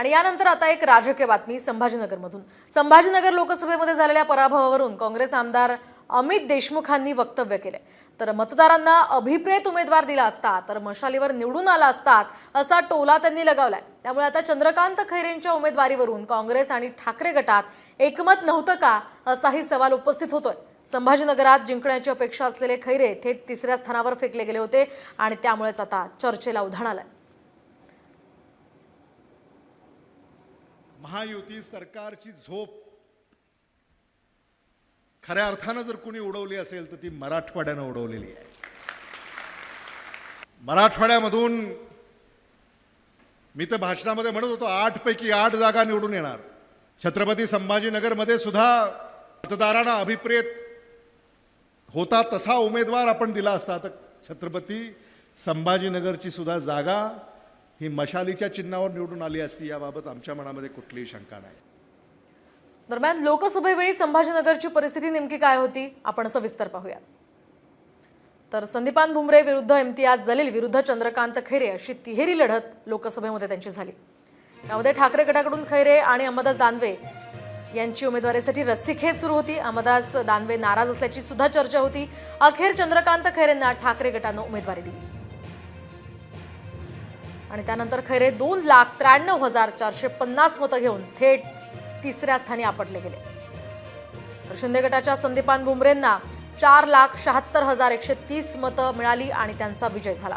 आणि यानंतर आता एक राजकीय बातमी संभाजीनगरमधून। संभाजीनगर लोकसभेमध्ये झालेल्या पराभवावरून काँग्रेस आमदार अमित देशमुखांनी वक्तव्य केले। तर मतदारांना अभिप्रेत उमेदवार दिला असता तर मशालीवर निवडून आला असतात असा टोला त्यांनी लगावलाय। त्यामुळे आता चंद्रकांत खैरेंच्या उमेदवारीवरून काँग्रेस आणि ठाकरे गटात एकमत नव्हतं का असाही सवाल उपस्थित होतोय। संभाजीनगरात जिंकण्याची अपेक्षा असलेले खैरे थेट तिसऱ्या स्थानावर फेकले गेले होते आणि त्यामुळेच आता चर्चेला उधाण आलंय। महायुती सरकारची झोप खऱ्या अर्थानं जर कोणी उडवली असेल तर ती मराठवाड्यानं उडवलेली आहे। मराठवाड्यामधून मी तर भाषणामध्ये म्हणत होतो 8 पैकी 8 जागा निवडून येणार। छत्रपती संभाजीनगरमध्ये सुद्धा मतदारांना अभिप्रेत होता तसा उमेदवार आपण दिला असता तर छत्रपती संभाजीनगरची सुद्धा जागा ही मशालीच्या चिन्हावर निवडून आली असती, याबाबत आमच्या मनामध्ये कुठलीही शंका नाही। दरम्यान लोकसभेवेळी संभाजीनगरची परिस्थिती नेमकी काय होती आपण सविस्तर पाहूया। तर संदीपान भुमरे विरुद्ध इम्तियाज जलील विरुद्ध चंद्रकांत खैरे अशी तिहेरी लढत लोकसभेमध्ये त्यांची झाली। यामध्ये ठाकरे गटाकडून खैरे आणि अंबादास दानवे यांची उमेदवारीसाठी रस्सीखेच सुरू होती। अंबादास दानवे नाराज असल्याची सुद्धा चर्चा होती। अखेर चंद्रकांत खैरेंना ठाकरे गटानं उमेदवारी दिली आणि त्यानंतर खैरे 2,93,450 मतं घेऊन थेट तिसऱ्या स्थानी आपटले गेले। तर शिंदे गटाच्या संदीपान भुमरेंना 4,76,130 मतं मिळाली आणि त्यांचा विजय झाला।